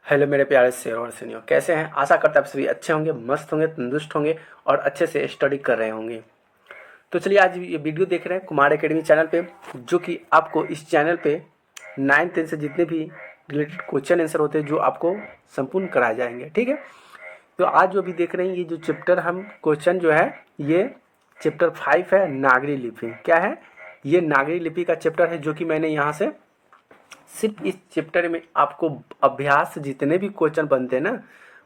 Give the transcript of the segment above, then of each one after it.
Hello मेरे प्यारे शेर और सीनियर, कैसे हैं? आशा करता है आप सभी अच्छे होंगे, मस्त होंगे, तंदुरुस्त होंगे और अच्छे से स्टडी कर रहे होंगे। तो चलिए आज ये वीडियो देख रहे हैं कुमार एकेडमी चैनल पे, जो कि आपको इस चैनल पे 9th 10th से जितने भी रिलेटेड क्वेश्चन आंसर होते हैं जो आपको संपूर्ण कराए जाएंगे। ठीक है, तो आज जो अभी देख रहे हैं ये जो चैप्टर हम क्वेश्चन जो है ये चैप्टर 5 है, नागरी लिपि। क्या है ये? नागरी लिपि का चैप्टर है, जो कि मैंने यहाँ से सिर्फ इस चैप्टर में आपको अभ्यास जितने भी क्वेश्चन बनते हैं ना,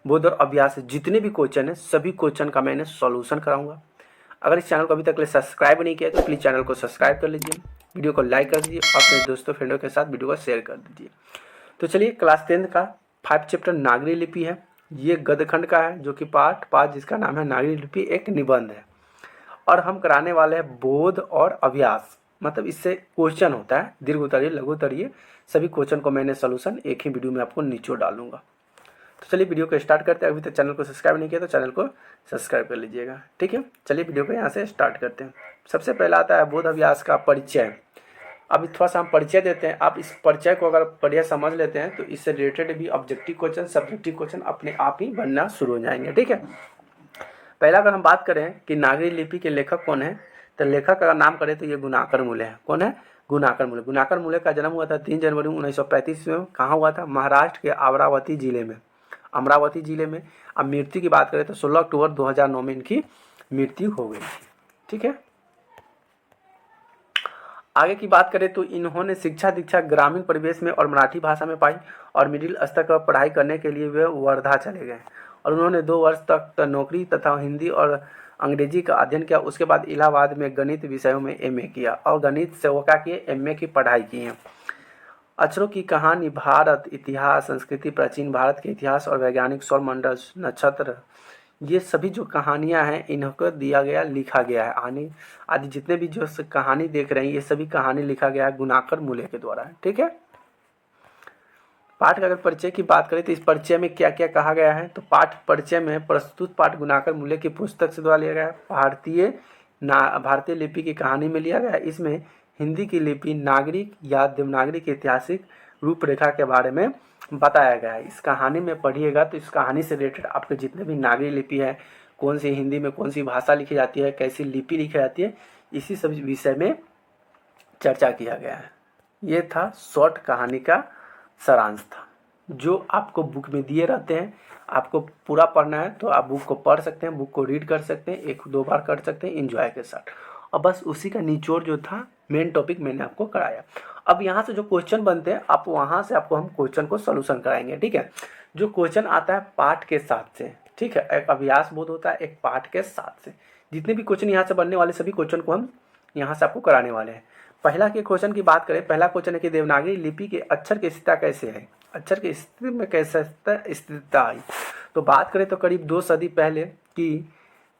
बोध और अभ्यास जितने भी क्वेश्चन है सभी क्वेश्चन का मैंने सॉल्यूशन कराऊंगा। अगर इस चैनल को अभी तक सब्सक्राइब नहीं किया तो प्लीज़ चैनल को सब्सक्राइब कर लीजिए, वीडियो को लाइक कर दीजिए और अपने दोस्तों फ्रेंडों के साथ वीडियो को शेयर कर दीजिए। तो चलिए, क्लास 10th का 5 चैप्टर नागरी लिपि है। ये गद्यखंड का है, जो कि पार्ट 5 जिसका नाम है नागरी लिपि एक निबंध है। और हम कराने वाले हैं बोध और अभ्यास, मतलब इससे क्वेश्चन होता है दीर्घ उत्तरीय, लघु उत्तरीय, सभी क्वेश्चन को मैंने सोल्यूशन एक ही वीडियो में आपको निचोड़ डालूंगा। तो चलिए वीडियो को स्टार्ट करते हैं। अभी तक चैनल को सब्सक्राइब नहीं किया तो चैनल को सब्सक्राइब कर लीजिएगा। ठीक है, चलिए वीडियो को यहाँ से स्टार्ट करते हैं। सबसे पहला आता है बोध अभ्यास का परिचय। अभी थोड़ा सा हम परिचय देते हैं। आप इस परिचय को अगर बढ़िया समझ लेते हैं तो इससे रिलेटेड भी ऑब्जेक्टिव क्वेश्चन, सब्जेक्टिव क्वेश्चन अपने आप ही बनना शुरू हो जाएंगे। ठीक है, पहला अगर हम बात करें कि नागरी लिपि के लेखक कौन है, तो लेखक का नाम करें तो ये गुणाकर मूले है। कौन है? गुणाकर मूले। गुणाकर मूले का जन्म हुआ था 3 जनवरी 1935 में। कहाँ हुआ था? महाराष्ट्र के अमरावती जिले में। अमरावती जिले में। अब मृत्यु की बात करें तो 16 अक्टूबर 2009 में इनकी मृत्यु हो गई थी। ठीक है, आगे की बात करें तो इन्होंने शिक्षा दीक्षा ग्रामीण परिवेश में और मराठी भाषा में पाई और मिडिल स्तर पर पढ़ाई करने के लिए वे वर्धा चले गए और उन्होंने 2 वर्ष तक नौकरी तथा हिंदी और अंग्रेजी का अध्ययन किया। उसके बाद इलाहाबाद में गणित विषयों में एमए किया और गणित से वो क्या किए, एमए की पढ़ाई की है। अक्षरों की कहानी, भारत इतिहास, संस्कृति, प्राचीन भारत के इतिहास और वैज्ञानिक सौरमंडल, नक्षत्र, ये सभी जो कहानियां हैं इनको दिया गया, लिखा गया है। आदि जितने भी जो कहानी देख रहे हैं ये सभी कहानी लिखा गया है गुणाकर मूले के द्वारा। ठीक है, पाठ का अगर परिचय की बात करें तो इस परिचय में क्या क्या कहा गया है, तो पाठ परिचय में प्रस्तुत पाठ गुणाकर मूले की पुस्तक से द्वारा लिया गया है। भारतीय लिपि की कहानी में लिया गया है। इसमें हिंदी की लिपि, नागरिक या देवनागरी की ऐतिहासिक रूपरेखा के बारे में बताया गया है। इस कहानी में पढ़िएगा तो इस कहानी से रिलेटेड आपके जितने भी नागरी लिपि है, कौन सी हिंदी में कौन सी भाषा लिखी जाती है, कैसी लिपि लिखी जाती है, इसी सब विषय में चर्चा किया गया है। ये था शॉर्ट कहानी का सारांश था, जो आपको बुक में दिए रहते हैं। आपको पूरा पढ़ना है तो आप बुक को पढ़ सकते हैं, बुक को रीड कर सकते हैं, 1-2 बार कर सकते हैं एंजॉय के साथ। और बस उसी का निचोड़ जो था, मेन टॉपिक मैंने आपको कराया। अब यहाँ से जो क्वेश्चन बनते हैं आप वहाँ से आपको हम क्वेश्चन को सोल्यूशन कराएंगे। ठीक है, जो क्वेश्चन आता है पाठ के साथ से, ठीक है, एक अभ्यास बोध होता है एक पाठ के साथ से। जितने भी क्वेश्चन यहाँ से बनने वाले सभी क्वेश्चन को हम यहाँ से आपको कराने वाले हैं। पहला के क्वेश्चन की बात करें, पहला क्वेश्चन है कि देवनागरी लिपि के अक्षर की स्थिति कैसे है, अक्षर की स्थिति में कैसे स्थिरता आई। तो बात करें तो करीब 2 सदी पहले की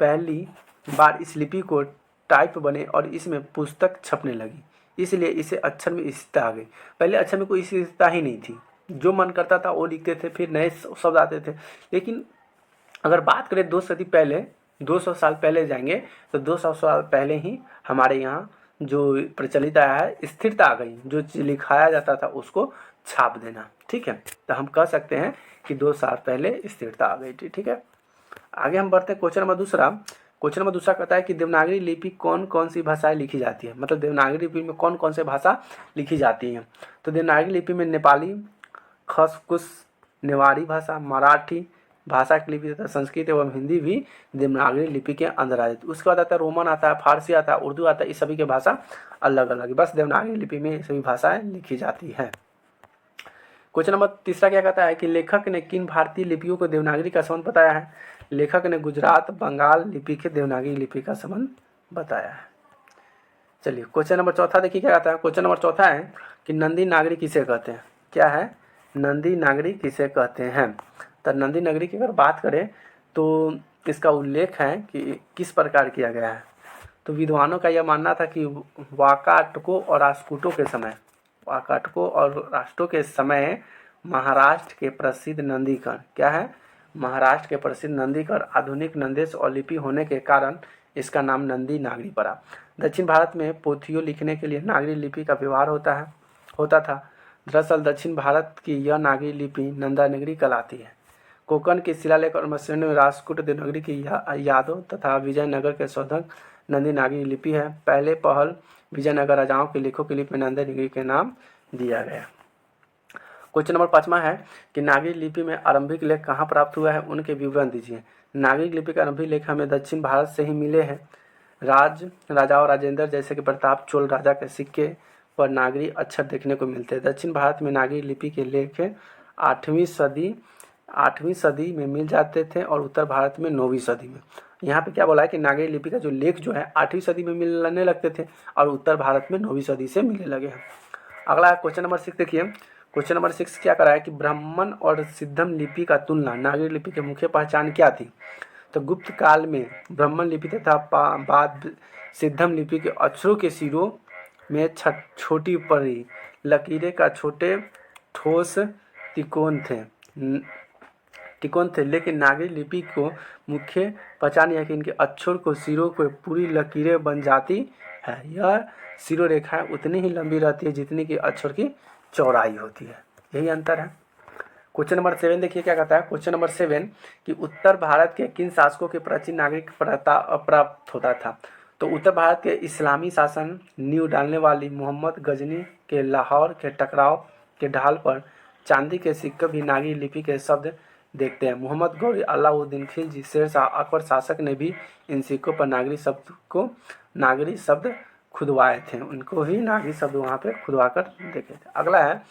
पहली बार इस लिपि को टाइप बने और इसमें पुस्तक छपने लगी, इसलिए इसे अक्षर में स्थिरता आ गई। पहले अक्षर में कोई स्थिरता ही नहीं थी, जो मन करता था वो लिखते थे, फिर नए शब्द आते थे। लेकिन अगर बात करें 2 सदी पहले, 200 साल पहले जाएंगे तो 200 साल पहले ही हमारे यहाँ जो प्रचलित आया है, स्थिरता आ गई। जो लिखाया जाता था उसको छाप देना। ठीक है, तो हम कह सकते हैं कि 2 साल पहले स्थिरता आ गई थी। ठीक है, आगे हम बढ़ते हैं क्वेश्चन नंबर दूसरा। क्वेश्चन नंबर दूसरा कहता है कि देवनागरी लिपि कौन कौन सी भाषाएं लिखी जाती है, मतलब देवनागरी लिपि में कौन कौन से भाषा लिखी जाती हैं। तो देवनागरी लिपि में नेपाली, खसकुस, नेवारी भाषा, मराठी भाषा की लिपि तथा संस्कृत एवं हिंदी भी देवनागरी लिपि के अंदर आ जाती है। उसके बाद आता है रोमन, आता है फारसी, आता है उर्दू, आता है। इस सभी की भाषा अलग अलग है, बस देवनागरी लिपि में ये सभी भाषाएं लिखी जाती है। क्वेश्चन नंबर तीसरा क्या कहता है कि लेखक ने किन भारतीय लिपियों को देवनागरी का संबंध बताया है। लेखक ने गुजरात बंगाल लिपि के देवनागरी लिपि का संबंध बताया है। चलिए क्वेश्चन नंबर चौथा देखिए क्या कहता है। क्वेश्चन नंबर चौथा है कि नंदी नागरी किसे कहते हैं। क्या है? नंदी नागरी किसे कहते हैं। तो नंदी नागरी की अगर बात करें तो इसका उल्लेख है कि किस प्रकार किया गया है। तो विद्वानों का यह मानना था कि वाकाटकों और राष्ट्रकूटों के समय, वाकाटकों और राष्ट्रों के समय महाराष्ट्र के प्रसिद्ध नंदीकर, क्या है, महाराष्ट्र के प्रसिद्ध नंदीकर आधुनिक नंदेश और लिपि होने के कारण इसका नाम नंदी नागरी पड़ा। दक्षिण भारत में पोथियों लिखने के लिए नागरी लिपि का व्यवहार होता था। दरअसल दक्षिण भारत की यह नागरी लिपि नंदानगरी कहलाती है। कोंकण के शिलालेख और मत्स्यगंध में राष्ट्रकूट देवनागरी की यादव तथा विजयनगर के शोधक नंदी नागरी लिपि है। पहले पहल विजयनगर राजाओं के लेखों की लिपि में नंदानगरी के नाम दिया गया। क्वेश्चन नंबर 5वां है कि नागरी लिपि में आरंभिक लेख कहाँ प्राप्त हुआ है, उनके विवरण दीजिए। नागरी लिपि के आरंभिक लेख हमें दक्षिण भारत से ही मिले हैं। राजा और राजेंद्र जैसे कि प्रताप चोल राजा के सिक्के पर नागरी अक्षर देखने को मिलते हैं। दक्षिण भारत में नागरी लिपि के लेख 8वीं सदी में मिल जाते थे और उत्तर भारत में 9वीं सदी में। यहाँ पे क्या बोला है कि नागरी लिपि का जो लेख जो है 8वीं सदी में मिलने लगते थे और उत्तर भारत में 9वीं सदी से मिलने लगे हैं। अगला क्वेश्चन नंबर 6 देखिए। क्वेश्चन नंबर 6 क्या करा है कि ब्राह्मण और सिद्धम लिपि का तुलना नागरी लिपि की मुख्य पहचान क्या थी। तो गुप्त काल में ब्राह्मण लिपि तथा बाद सिद्धम लिपि के अक्षरों के सिरों में छोटी परी लकीरें का छोटे ठोस तिकोन थे। लेकिन नागरी लिपि को मुख्य पहचान यह कि इनके अक्षर को सिरों को पूरी लकीरें बन जाती है। यह सिरों रेखाएं उतनी ही लंबी रहती है जितनी कि अक्षर की चौड़ाई होती है। यही अंतर है। क्वेश्चन नंबर 7 देखिए क्या कहता है। क्वेश्चन नंबर 7 कि उत्तर भारत के किन शासकों के प्राचीन नागरिक प्राप्त होता था। तो उत्तर भारत के इस्लामी शासन नींव डालने वाली मोहम्मद गजनी के लाहौर के टकराव के ढाल पर चांदी के सिक्के भी नागरी लिपि के शब्द देखते हैं। मोहम्मद गौरी, अलाउद्दीन खिलजी, शेरशाह, अकबर शासक ने भी इन सिक्कों पर नागरी शब्द खुदवाए थे। उनको ही नागरी शब्द वहाँ पे खुदवा कर देखे थे। अगला है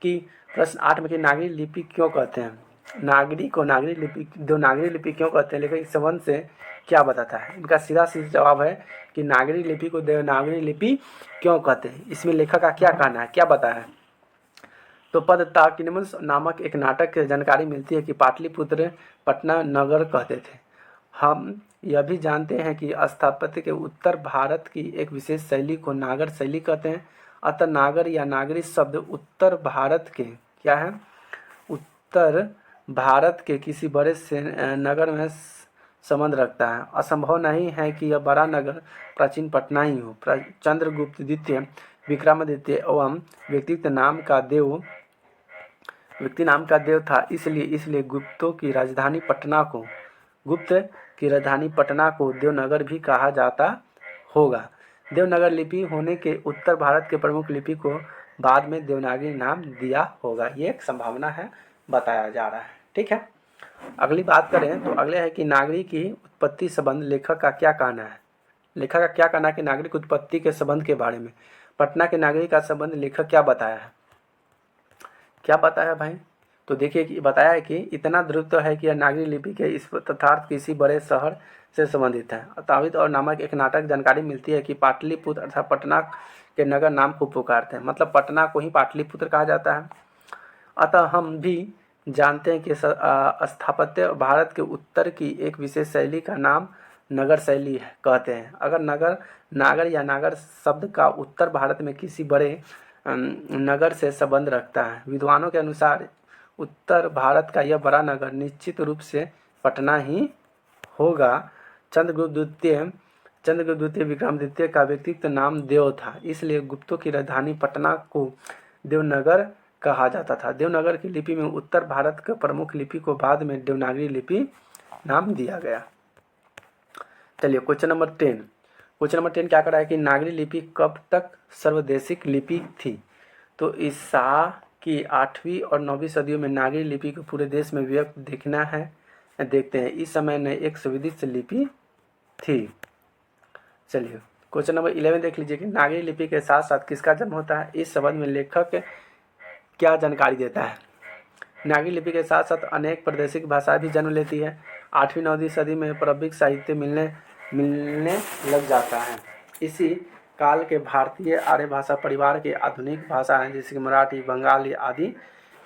कि प्रश्न 8 में कि नागरी लिपि क्यों कहते हैं। नागरी लिपि क्यों कहते हैं, लेकिन इस संबंध से क्या बताता है। इनका सीधा जवाब है कि नागरी लिपि को देवनागरी लिपि क्यों कहते हैं। इसमें लेखक का क्या कहना है, क्या बताया है। तो पद्मताकिनीमंस नामक एक नाटक की जानकारी मिलती है कि पाटलिपुत्र पटना नगर कहते थे। हम यह भी जानते हैं कि स्थापत्य के उत्तर भारत की एक विशेष शैली को नागर शैली कहते हैं। अतः नागर या नागरी शब्द उत्तर भारत के क्या है, उत्तर भारत के किसी बड़े से नगर में संबंध रखता है। असंभव नहीं है कि यह बड़ा नगर प्राचीन पटना ही हो। चंद्रगुप्त द्वितीय, विक्रमादित्य एवं व्यक्ति नाम का देव था, इसलिए गुप्त की राजधानी पटना को देवनगर भी कहा जाता होगा। देवनागरी लिपि होने के उत्तर भारत के प्रमुख लिपि को बाद में देवनागरी नाम दिया होगा। ये एक संभावना है, बताया जा रहा है। ठीक है, अगली बात करें तो अगले है कि नागरी की उत्पत्ति संबंध लेखक का क्या कहना है। लेखक का क्या कहना है कि नागरिक उत्पत्ति के संबंध के बारे में। पटना के नागरिक का संबंध लेखक क्या बताया है, क्या बताया भाई। तो देखिए कि बताया है कि इतना ध्रुव तो है कि यह नागरी लिपि के इस तथार्थ किसी बड़े शहर से संबंधित है। ताविद और नामक एक नाटक जानकारी मिलती है कि पाटलिपुत्र अर्थात पटना के नगर नाम को पुकारते हैं, मतलब पटना को ही पाटलिपुत्र कहा जाता है। अतः हम भी जानते हैं कि स्थापत्य भारत के उत्तर की एक विशेष शैली का नाम नगर शैली है कहते हैं। अगर नागर या नागर शब्द का उत्तर भारत में किसी बड़े नगर से संबंध रखता है। विद्वानों के अनुसार उत्तर भारत का यह बड़ा नगर निश्चित रूप से पटना ही होगा। चंद्रगुप्त द्वितीय विक्रमादित्य का व्यक्तित्व नाम देव था, इसलिए गुप्तों की राजधानी पटना को देवनगर कहा जाता था। देवनागर की लिपि में उत्तर भारत के प्रमुख लिपि को बाद में देवनागरी लिपि नाम दिया गया। चलिए क्वेश्चन नंबर 10 क्या कर रहा है कि नागरी लिपि कब तक सर्वदेशिक लिपि थी। तो ईसा की 8वीं और 9वीं सदियों में नागरी लिपि को पूरे देश में व्यक्त देखते हैं। इस समय ने एक सुविदित लिपि थी। चलिए क्वेश्चन नंबर 11 देख लीजिए कि नागरी लिपि के साथ साथ किसका जन्म होता है। इस संबंध में लेखक क्या जानकारी देता है। नागरी लिपि के साथ साथ अनेक प्रादेशिक भाषाएं भी जन्म लेती है। 8वीं-9वीं सदी में प्रारंभिक साहित्य मिलने लग जाता है। इसी काल के भारतीय आर्य भाषा परिवार की आधुनिक भाषाएं जैसे कि मराठी, बंगाली आदि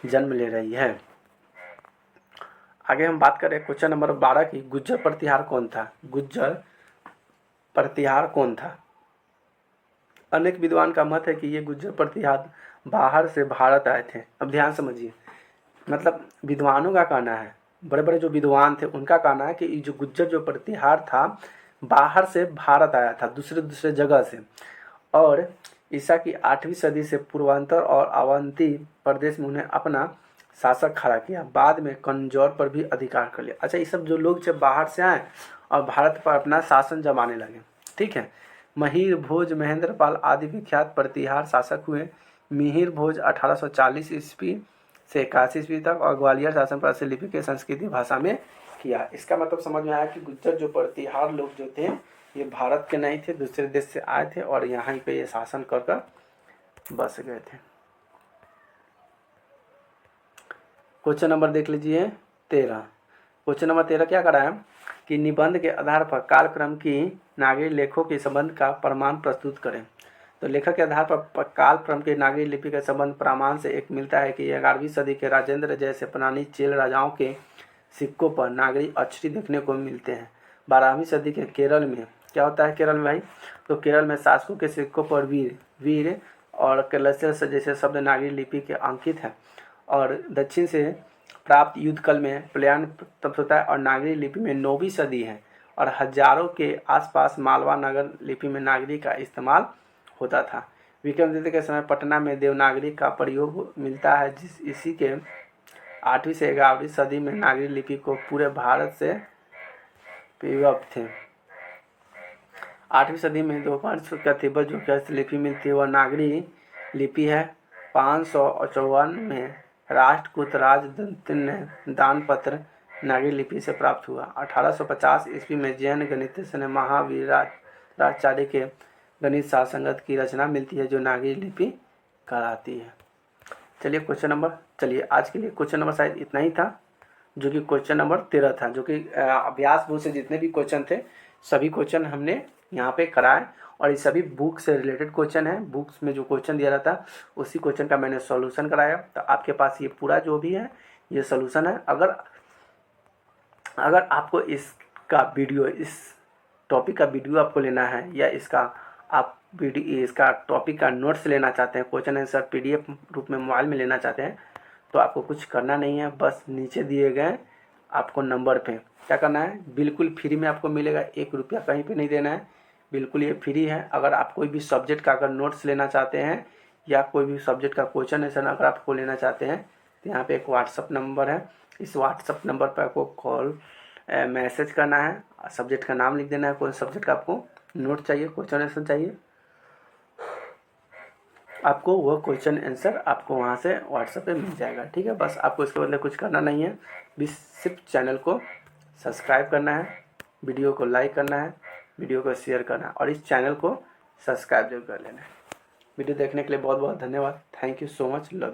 जन्म ले रही है। आगे हम बात करें क्वेश्चन नंबर 12 की गुज्जर प्रतिहार कौन था। अनेक विद्वान का मत है कि ये गुज्जर प्रतिहार बाहर से भारत आए थे। अब ध्यान समझिए, मतलब विद्वानों का कहना है, बड़े बड़े जो विद्वान थे उनका कहना है कि जो गुज्जर जो प्रतिहार था बाहर से भारत आया था, दूसरे जगह से, और ईसा की 8वीं सदी से पूर्वांचल और अवंती प्रदेश में उन्हें अपना शासक खड़ा किया। बाद में कन्नौज पर भी अधिकार कर लिया। अच्छा, ये सब जो लोग जब बाहर से आए और भारत पर अपना शासन जमाने लगे, ठीक है। मिहिर भोज, महेंद्रपाल आदि विख्यात प्रतिहार शासक हुए। मिहिर भोज 1840 ईस्वी से 81 ईस्वी तक और ग्वालियर शासन प्रतिलिपि के संस्कृत भाषा में किया। इसका मतलब समझ में आया कि गुज्जर जो प्रतिहार लोग जो थे ये भारत के नहीं थे, दूसरे देश से आए थे और यहाँ पे ये शासन कर कर बस गए थे। क्वेश्चन नंबर देख लीजिए 13। क्वेश्चन नंबर 13 क्या करा है कि निबंध के आधार पर कालक्रम की नागरी लेखों के संबंध का प्रमाण प्रस्तुत करें। तो लेखक के आधार पर कालक्रम के नागरी लिपि के संबंध प्रमाण से एक मिलता है कि 11वीं सदी के राजेंद्र जैसे पुरानी चेल राजाओं के सिक्कों पर नागरी अक्षरी देखने को मिलते हैं। 12वीं सदी के केरल में क्या होता है केरल में भाई, तो केरल में शासकों के सिक्कों पर वीर और कलशल जैसे शब्द नागरी लिपि के अंकित हैं। और दक्षिण से प्राप्त युद्ध काल में प्लयान तब होता है और नागरी लिपि में 9वीं सदी है और हजारों के आसपास मालवा नगर लिपि में नागरी का इस्तेमाल होता था। विक्रमादित्य के समय पटना में देवनागरी का प्रयोग मिलता है, इसी के 8वीं से 11वीं सदी में नागरी लिपि को पूरे भारत से प्रयोग थे। 8वीं सदी में दोपहर का तिब्बत जो लिपि मिलती है वह नागरी लिपि है। 554 में राष्ट्रकूट राजदत्त ने दानपत्र नागरी लिपि से प्राप्त हुआ। 1850 ईस्वी में जैन गणितज्ञ ने महावीराचार्य के गणित शास्त्रांगत की रचना मिलती है जो नागरी लिपि कहलाती है। चलिए आज के लिए क्वेश्चन नंबर शायद इतना ही था, जो कि क्वेश्चन नंबर 13 था, जो कि अभ्यास बुक से जितने भी क्वेश्चन थे सभी क्वेश्चन हमने यहाँ पे कराए और ये सभी बुक से रिलेटेड क्वेश्चन है। बुक्स में जो क्वेश्चन दिया रहता है उसी क्वेश्चन का मैंने सॉल्यूशन कराया। तो आपके पास ये पूरा जो भी है ये सॉल्यूशन है। अगर आपको इसका वीडियो, इस टॉपिक का वीडियो आपको लेना है या इसका टॉपिक का नोट्स लेना चाहते हैं, क्वेश्चन आंसर PDF रूप में मोबाइल में लेना चाहते हैं, तो आपको कुछ करना नहीं है। बस नीचे दिए गए आपको नंबर पे क्या करना है, बिल्कुल फ्री में आपको मिलेगा। 1 रुपया कहीं पे नहीं देना है, बिल्कुल ये फ्री है। अगर आप कोई भी सब्जेक्ट का अगर नोट्स लेना चाहते हैं या कोई भी सब्जेक्ट का क्वेश्चन आंसर अगर आपको लेना चाहते हैं तो यहाँ पे एक व्हाट्सअप नंबर है। इस व्हाट्सअप नंबर पर आपको कॉल मैसेज करना है, सब्जेक्ट का नाम लिख देना है, कौन सब्जेक्ट का आपको नोट चाहिए, क्वेश्चन आंसर चाहिए, आपको वो क्वेश्चन आंसर आपको वहाँ से व्हाट्सएप पे मिल जाएगा। ठीक है, बस आपको इसके बदले कुछ करना नहीं है, बस सिर्फ चैनल को सब्सक्राइब करना है, वीडियो को लाइक करना है, वीडियो को शेयर करना है और इस चैनल को सब्सक्राइब जरूर कर लेना है। वीडियो देखने के लिए बहुत बहुत धन्यवाद। Thank you so much. Love you.